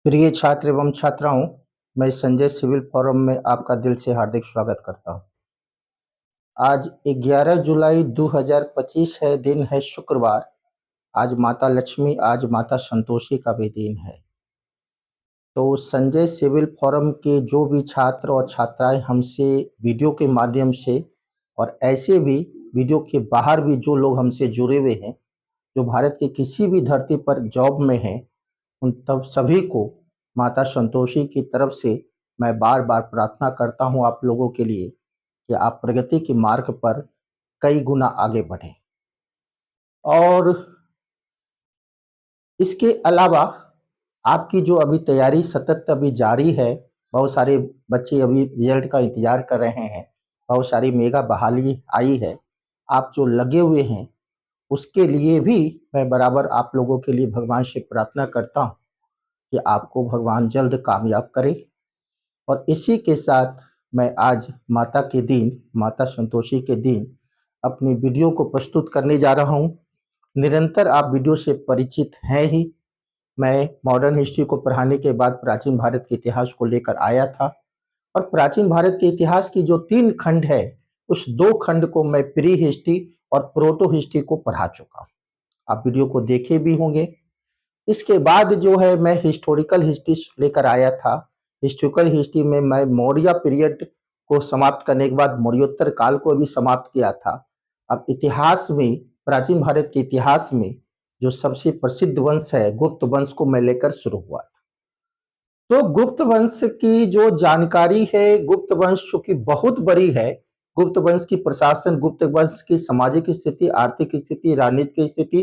प्रिय छात्र एवं छात्राओं, मैं संजय सिविल फोरम में आपका दिल से हार्दिक स्वागत करता हूं। आज 11 जुलाई 2025 है, दिन है शुक्रवार। आज माता लक्ष्मी, आज माता संतोषी का भी दिन है। तो संजय सिविल फोरम के जो भी छात्र और छात्राएं हमसे वीडियो के माध्यम से और ऐसे भी वीडियो के बाहर भी जो लोग हमसे जुड़े हुए हैं, जो भारत के किसी भी धरती पर जॉब में हैं, उन तब सभी को माता संतोषी की तरफ से मैं बार बार प्रार्थना करता हूं आप लोगों के लिए कि आप प्रगति के मार्ग पर कई गुना आगे बढ़ें। और इसके अलावा आपकी जो अभी तैयारी सतत अभी जारी है, बहुत सारे बच्चे अभी रिजल्ट का इंतजार कर रहे हैं, बहुत सारी मेगा बहाली आई है। आप जो लगे हुए हैं उसके लिए भी मैं बराबर आप लोगों के लिए भगवान से प्रार्थना करता हूं कि आपको भगवान जल्द कामयाब करे। और इसी के साथ मैं आज माता के दिन, माता संतोषी के दिन अपनी वीडियो को प्रस्तुत करने जा रहा हूं। निरंतर आप वीडियो से परिचित हैं ही। मैं मॉडर्न हिस्ट्री को पढ़ाने के बाद प्राचीन भारत के इतिहास को लेकर आया था और प्राचीन भारत के इतिहास की जो 3 खंड है, उस 2 खंड को मैं प्री हिस्ट्री और प्रोटो हिस्ट्री को पढ़ा चुका हूं। आप वीडियो को देखे भी होंगे। इसके बाद जो है मैं हिस्टोरिकल हिस्ट्री लेकर आया था। हिस्टोरिकल हिस्ट्री में मैं मौर्य पीरियड को समाप्त करने के बाद मौर्योत्तर काल को भी समाप्त किया था। अब इतिहास में, प्राचीन भारत के इतिहास में जो सबसे प्रसिद्ध वंश है गुप्त वंश को मैं लेकर शुरू हुआ था। तो गुप्त वंश की जो जानकारी है, गुप्त वंश चूंकि बहुत बड़ी है, गुप्त वंश की प्रशासन, गुप्त वंश की सामाजिक स्थिति, आर्थिक स्थिति, राजनीतिक स्थिति,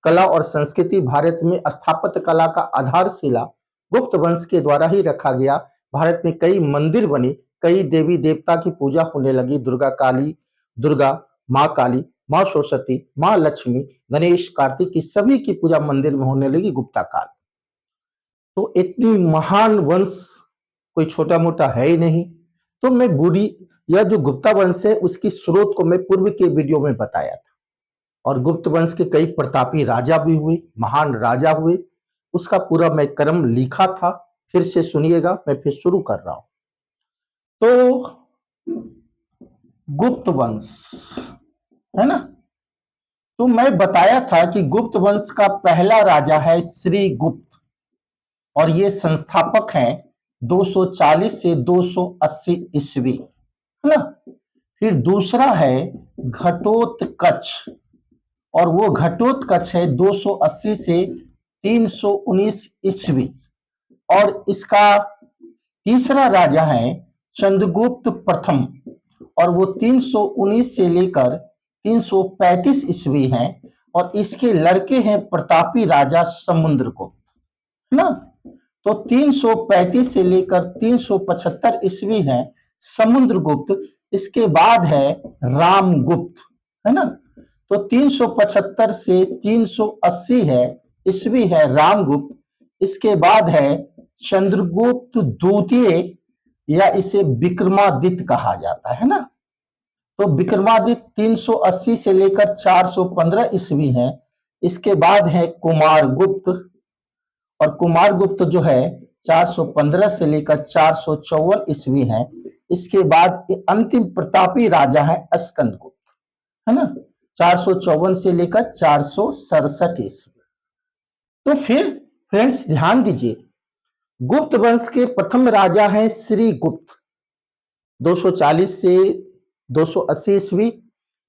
कला और संस्कृति, भारत में स्थापत्य कला का आधारशिला गुप्त वंश के द्वारा ही रखा गया। भारत में कई मंदिर बने, कई देवी देवता की पूजा होने लगी। दुर्गा काली, दुर्गा, माँ काली, माँ सरस्वती, माँ लक्ष्मी, गणेश, कार्तिक की सभी की पूजा मंदिर में होने लगी गुप्ता काल। तो इतनी महान वंश कोई छोटा मोटा है ही नहीं। तो मैं बुरी, यह जो गुप्ता वंश है उसकी स्रोत को मैं पूर्व के वीडियो में बताया था। और गुप्त वंश के कई प्रतापी राजा भी हुए, महान राजा हुए, उसका पूरा मैं क्रम लिखा था। फिर से सुनिएगा, मैं फिर शुरू कर रहा हूं। तो गुप्त वंश है ना, तो मैं बताया था कि गुप्त वंश का पहला राजा है श्रीगुप्त और ये संस्थापक हैं 240 से 280 ईस्वी, है ना। फिर दूसरा है घटोत्कच और वो घटोत्कच है 280 से 319 ईस्वी। और इसका तीसरा राजा है चंद्रगुप्त प्रथम और वो 319 से लेकर 335 ईस्वी हैं। और इसके लड़के हैं प्रतापी राजा समुद्रगुप्त, है ना। तो 335 से लेकर 375 ईस्वी है समुद्रगुप्त। इसके बाद है रामगुप्त, है ना। तो 375 से 380 है ईस्वी है रामगुप्त। इसके बाद है चंद्रगुप्त द्वितीय या इसे विक्रमादित्य कहा जाता है ना। तो विक्रमादित्य 380 से लेकर 415 ईस्वी है। इसके बाद है कुमारगुप्त और कुमारगुप्त जो है 415 से लेकर 454 ईस्वी है। इसके बाद अंतिम प्रतापी राजा है स्कंदगुप्त, है ना, 454 से लेकर 467 ईस्वी। तो फिर फ्रेंड्स ध्यान दीजिए, गुप्त वंश के प्रथम राजा हैं श्रीगुप्त 240 से 280 ईस्वी।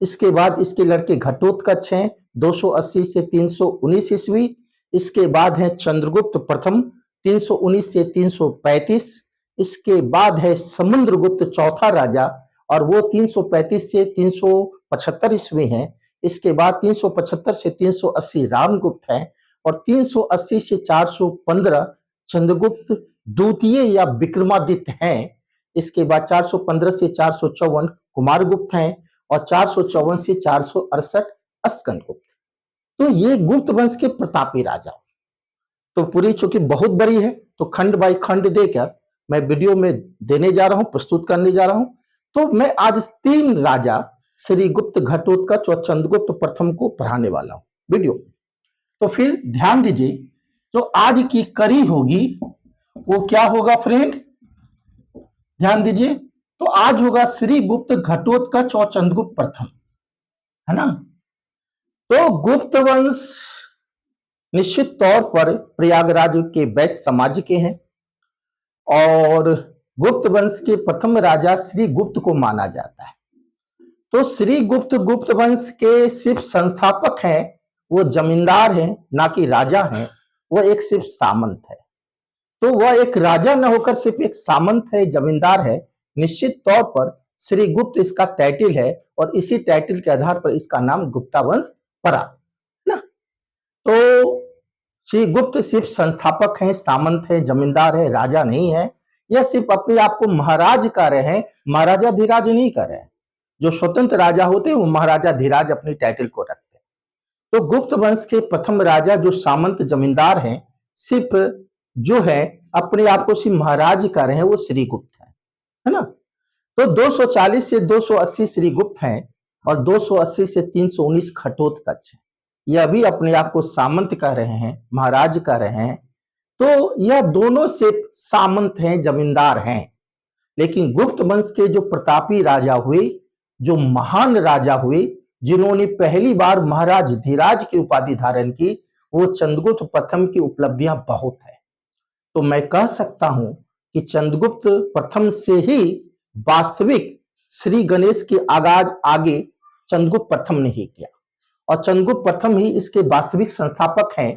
इसके बाद इसके लड़के घटोत्कच हैं 280 से 319 ईस्वी। इसके बाद है चंद्रगुप्त प्रथम 319 से 335। इसके बाद है समुद्रगुप्त चौथा राजा और वो 335 से 375 ईस्वी हैं। इसके बाद 375 से 380 रामगुप्त है और 380 से 415 चंद्रगुप्त द्वितीय या विक्रमादित्य हैं। इसके बाद 415 से 454 कुमारगुप्त हैं और 454 से 468 स्कंदगुप्त। तो ये गुप्त वंश के प्रतापी राजा। तो पूरी चूंकि बहुत बड़ी है तो खंड बाय खंड देकर मैं वीडियो में देने जा रहा हूं, प्रस्तुत करने जा रहा हूं। तो मैं आज 3 राजा श्रीगुप्त, घटोत्कच और चंद्रगुप्त प्रथम को पढ़ाने वाला हूं वीडियो। तो फिर ध्यान दीजिए, जो आज की कड़ी होगी वो क्या होगा फ्रेंड, ध्यान दीजिए। तो आज होगा श्री गुप्त घटोत्कच और चंद्रगुप्त प्रथम, है ना। तो गुप्त वंश निश्चित तौर पर प्रयागराज के वैश्य समाज के हैं और गुप्त वंश के प्रथम राजा श्री गुप्त को माना जाता है। तो श्री गुप्त गुप्त वंश के सिर्फ संस्थापक हैं, वो जमींदार हैं, ना कि राजा हैं। वो एक सिर्फ सामंत है। तो वह एक राजा न होकर सिर्फ एक सामंत है, जमींदार है। निश्चित तौर पर श्री गुप्त इसका टाइटल है और इसी टाइटल के आधार पर इसका नाम गुप्ता वंश पड़ा ना। तो श्री गुप्त सिर्फ संस्थापक हैं, सामंत है, जमींदार है, राजा नहीं है। यह सिर्फ अपने आप को महाराज कह रहे हैं, महाराजा धीराज नहीं कर रहे हैं। जो स्वतंत्र राजा होते हैं वो महाराजा धीराज अपनी टाइटल को रखते हैं। तो गुप्त वंश के प्रथम राजा जो सामंत जमींदार हैं, सिर्फ जो है अपने आप को सिर्फ महाराज कह रहे हैं, वो श्री गुप्त है ना। तो 240 से 280 श्री गुप्त हैं और 280 से 319 घटोत्कच है। यह भी अपने आप को सामंत कह रहे हैं, महाराज कह रहे हैं। तो यह दोनों से सामंत हैं, जमींदार हैं। लेकिन गुप्त वंश के जो प्रतापी राजा हुए, जो महान राजा हुए, जिन्होंने पहली बार महाराज धीराज की उपाधि धारण की, वो चंद्रगुप्त प्रथम की उपलब्धियां बहुत है। तो मैं कह सकता हूं कि चंद्रगुप्त प्रथम से ही वास्तविक श्री गणेश के आगाज आगे चंद्रगुप्त प्रथम ने ही किया और चंद्रगुप्त प्रथम ही इसके वास्तविक संस्थापक हैं।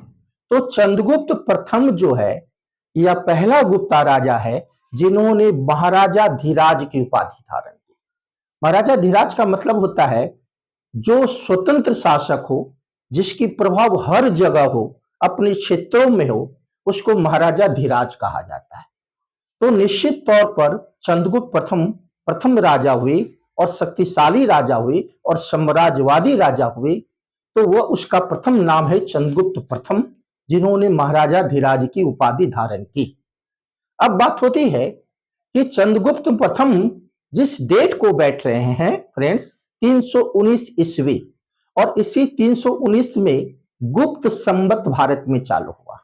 तो चंद्रगुप्त प्रथम जो है यह पहला गुप्ता राजा है जिन्होंने महाराजा धीराज की उपाधि धारण की। महाराजा धीराज का मतलब होता है जो स्वतंत्र शासक हो, जिसकी प्रभाव हर जगह हो, अपने क्षेत्रों में हो, उसको महाराजा धीराज कहा जाता है। तो निश्चित तौर पर चंद्रगुप्त प्रथम राजा हुए और शक्तिशाली राजा हुए और साम्राज्यवादी राजा हुए। तो वह उसका प्रथम नाम है चंद्रगुप्त प्रथम, जिन्होंने महाराजा धीराज की उपाधि धारण की। अब बात होती है कि चंद्रगुप्त प्रथम जिस डेट को बैठ रहे हैं फ्रेंड्स, 319 ईस्वी, और इसी 319 में गुप्त संवत भारत में चालू हुआ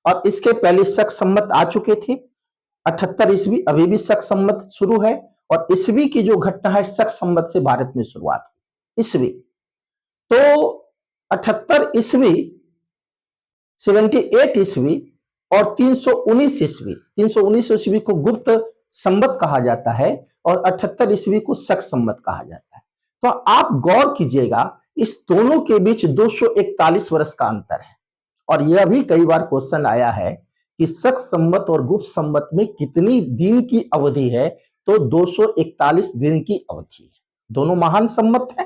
और इसके पहले शक संवत आ चुके थे 78 ईस्वी, अभी भी शक संवत शुरू है और ईस्वी की जो घटना है शक संवत से भारत में शुरुआत हुई ईस्वी। तो 78 ईस्वी, 78 ईस्वी और 319 ईस्वी, 319 ईस्वी को गुप्त संवत कहा जाता है और 78 ईस्वी को शक संवत कहा जाता है। तो आप गौर कीजिएगा, इस दोनों के बीच 241 वर्ष का अंतर है। और यह भी कई बार क्वेश्चन आया है कि शक संवत और गुप्त संवत में कितनी दिन की अवधि है, तो 241 दिन की अवधि है। दोनों महान संवत है।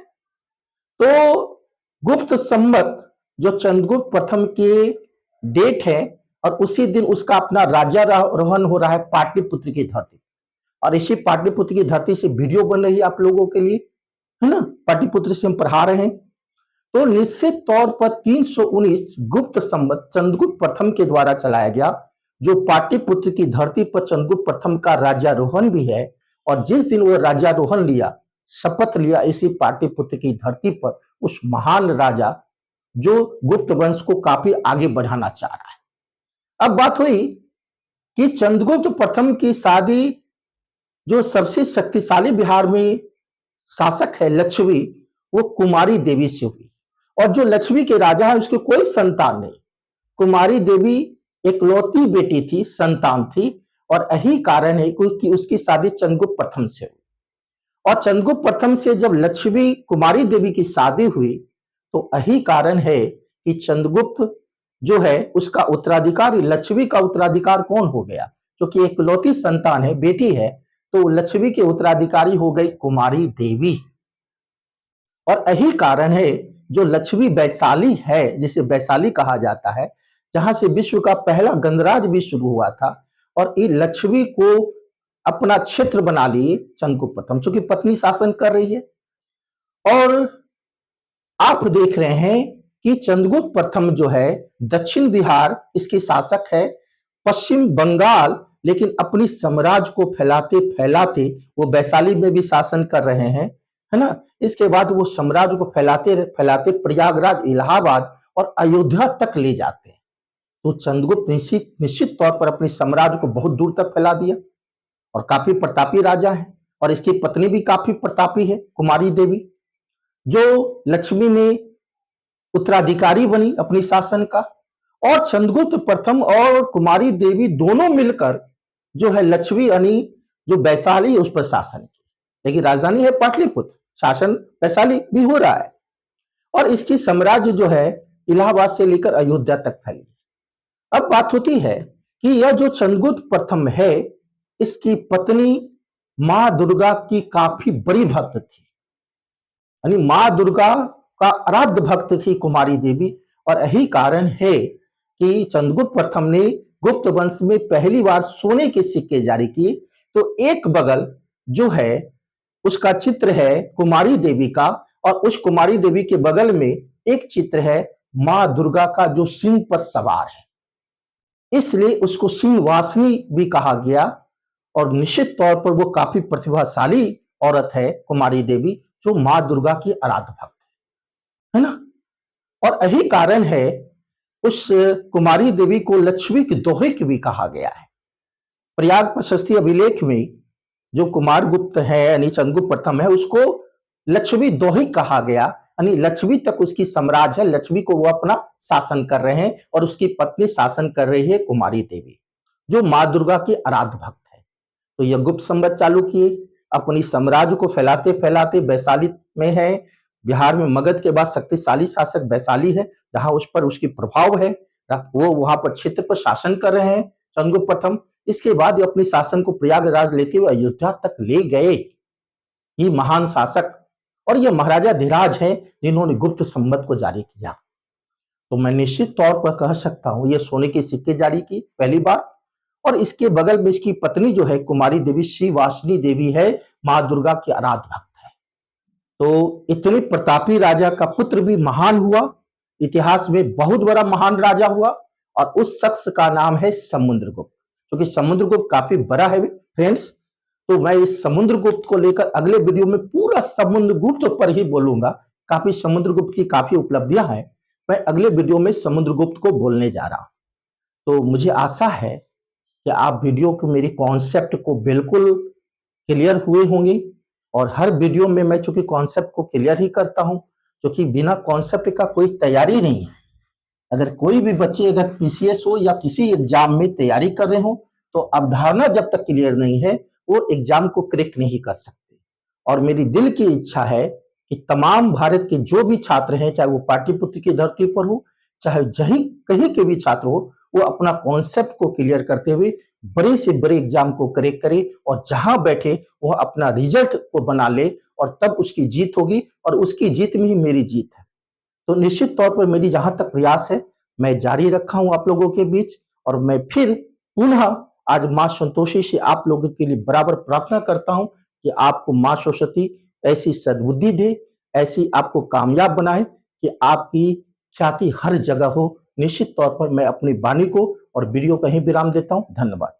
तो गुप्त संवत जो चंद्रगुप्त प्रथम के डेट है और उसी दिन उसका अपना राज्यारोहण हो रहा है पाटलिपुत्र की धरती, और इसी पाटलिपुत्र की धरती से वीडियो बन रही है आप लोगों के लिए, है ना। पाटलिपुत्र से हम पढ़ा रहे हैं। तो निश्चित तौर पर 319 गुप्त संवत चंद्रगुप्त प्रथम के द्वारा चलाया गया, जो पाटलिपुत्र की धरती पर चंद्रगुप्त प्रथम का राज्यारोहण भी है। और जिस दिन वो राज्यारोहण लिया, शपथ लिया इसी पाटलिपुत्र की धरती पर, उस महान राजा जो गुप्त वंश को काफी आगे बढ़ाना चाह रहा है। अब बात हुई कि चंद्रगुप्त प्रथम की शादी जो सबसे शक्तिशाली बिहार में शासक है लक्ष्मी, वो कुमारी देवी से हुई। और जो लक्ष्मी के राजा है उसके कोई संतान नहीं, कुमारी देवी एकलौती बेटी थी, संतान थी, और यही कारण है कि उसकी शादी चंद्रगुप्त प्रथम से हुई। और चंद्रगुप्त प्रथम से जब लक्ष्मी कुमारी देवी की शादी हुई, तो यही कारण है कि चंद्रगुप्त जो है उसका उत्तराधिकारी, लक्ष्मी का उत्तराधिकार कौन हो गया, क्योंकि एकलौती संतान है, बेटी है, तो लक्ष्मी के उत्तराधिकारी हो गई कुमारी देवी। और यही कारण है जो लक्ष्मी वैशाली है, जिसे वैशाली कहा जाता है, जहां से विश्व का पहला गणराज्य भी शुरू हुआ था। और ये लक्ष्मी को अपना क्षेत्र बना लिए चंद्रगुप्त प्रथम, चूंकि पत्नी शासन कर रही है। और आप देख रहे हैं कि चंद्रगुप्त प्रथम जो है दक्षिण बिहार इसके शासक है, पश्चिम बंगाल, लेकिन अपनी साम्राज्य को फैलाते फैलाते वो वैशाली में भी शासन कर रहे हैं, है ना। इसके बाद वो साम्राज्य को फैलाते फैलाते प्रयागराज, इलाहाबाद और अयोध्या तक ले जाते हैं। तो चंद्रगुप्त निश्चित निश्चित तौर पर अपने साम्राज्य को बहुत दूर तक फैला दिया और काफी प्रतापी राजा है। और इसकी पत्नी भी काफी प्रतापी है, कुमारी देवी, जो लक्ष्मी में उत्तराधिकारी बनी अपनी शासन का। और चंद्रगुप्त प्रथम और कुमारी देवी दोनों मिलकर जो है लक्ष्मी यानी जो वैशाली उस पर शासन की, लेकिन राजधानी है पाटलिपुत्र, शासन वैशाली भी हो रहा है। और इसकी साम्राज्य जो है इलाहाबाद से लेकर अयोध्या तक फैली। अब बात होती है कि यह जो चंद्रगुप्त प्रथम है, इसकी पत्नी मां दुर्गा की काफी बड़ी भक्त थी, यानी मां दुर्गा का आराध्य भक्त थी कुमारी देवी। और यही कारण है कि चंद्रगुप्त प्रथम ने गुप्त वंश में पहली बार सोने के सिक्के जारी किए। तो एक बगल जो है उसका चित्र है कुमारी देवी का, और उस कुमारी देवी के बगल में एक चित्र है मां दुर्गा का जो सिंह पर सवार है, इसलिए उसको सिंहवासिनी भी कहा गया। और निश्चित तौर पर वो काफी प्रतिभाशाली औरत है कुमारी देवी, जो मां दुर्गा की आराध्य भक्त है ना। और यही कारण है उस कुमारी देवी को लक्ष्मी की दोहिक भी कहा गया है। प्रयाग प्रशस्ति अभिलेख में जो कुमार गुप्त है यानी चंद्रगुप्त प्रथम है, उसको लक्ष्मी दोहिक कहा गया, यानी लक्ष्मी तक उसकी साम्राज्य है, लक्ष्मी को वो अपना शासन कर रहे हैं और उसकी पत्नी शासन कर रही है कुमारी देवी, जो मां दुर्गा की आराध्य भक्त है। तो यह गुप्त संवत चालू किए, अपनी साम्राज्य को फैलाते फैलाते वैशाली में है। बिहार में मगध के बाद शक्तिशाली शासक वैशाली है, जहां उस पर उसकी प्रभाव है, वो वहां पर क्षेत्र पर शासन कर रहे हैं चंद्रगुप्त प्रथम। इसके बाद अपने शासन को प्रयागराज लेते हुए अयोध्या तक ले गए ये महान शासक। और ये महाराजा धीराज हैं जिन्होंने गुप्त संवत को जारी किया। तो मैं निश्चित तौर पर कह सकता हूं ये सोने के सिक्के जारी की पहली बार। और इसके बगल में इसकी पत्नी जो है कुमारी देवी श्रीवासिनी देवी है, मां दुर्गा की आराध्य भक्त है। तो इतने प्रतापी राजा का पुत्र भी महान हुआ, इतिहास में बहुत बड़ा महान राजा हुआ, और उस शख्स का नाम है समुद्रगुप्त। क्योंकि समुद्रगुप्त काफी बड़ा है फ्रेंड्स, तो मैं इस समुद्रगुप्त को लेकर अगले वीडियो में पूरा समुद्रगुप्त पर ही बोलूंगा। काफी समुद्रगुप्त की काफी उपलब्धियां हैं, मैं अगले वीडियो में समुद्रगुप्त को बोलने जा रहा हूं। तो मुझे आशा है कि आप वीडियो को मेरी कॉन्सेप्ट को बिल्कुल क्लियर हुए होंगे। और हर वीडियो में मैं चूंकि कॉन्सेप्ट को क्लियर ही करता हूं, क्योंकि बिना कॉन्सेप्ट का कोई तैयारी नहीं है। अगर कोई भी बच्चे अगर पीसीएस हो या किसी एग्जाम में तैयारी कर रहे हो, तो अवधारणा जब तक क्लियर नहीं है वो एग्जाम को क्रैक नहीं कर सकते। और मेरी दिल की इच्छा है कि तमाम भारत के जो भी छात्र हैं, चाहे वो पाटलिपुत्र की धरती पर हो, चाहे जहीं कहीं के भी छात्र हो, वो अपना कॉन्सेप्ट को क्लियर करते हुए बड़े से बड़े एग्जाम को क्रैक करे, और जहां बैठे वो अपना रिजल्ट को बना ले, और तब उसकी जीत होगी, और उसकी जीत में ही मेरी जीत है। तो निश्चित तौर पर मेरी जहां तक प्रयास है मैं जारी रखा हूं आप लोगों के बीच। और मैं फिर पुनः आज मां संतोषी से आप लोगों के लिए बराबर प्रार्थना करता हूं कि आपको मां सरस्वती ऐसी सद्बुद्धि दे, ऐसी आपको कामयाब बनाए कि आपकी ख्याति हर जगह हो। निश्चित तौर पर मैं अपनी वाणी को और वीडियो को ही विराम देता हूं। धन्यवाद।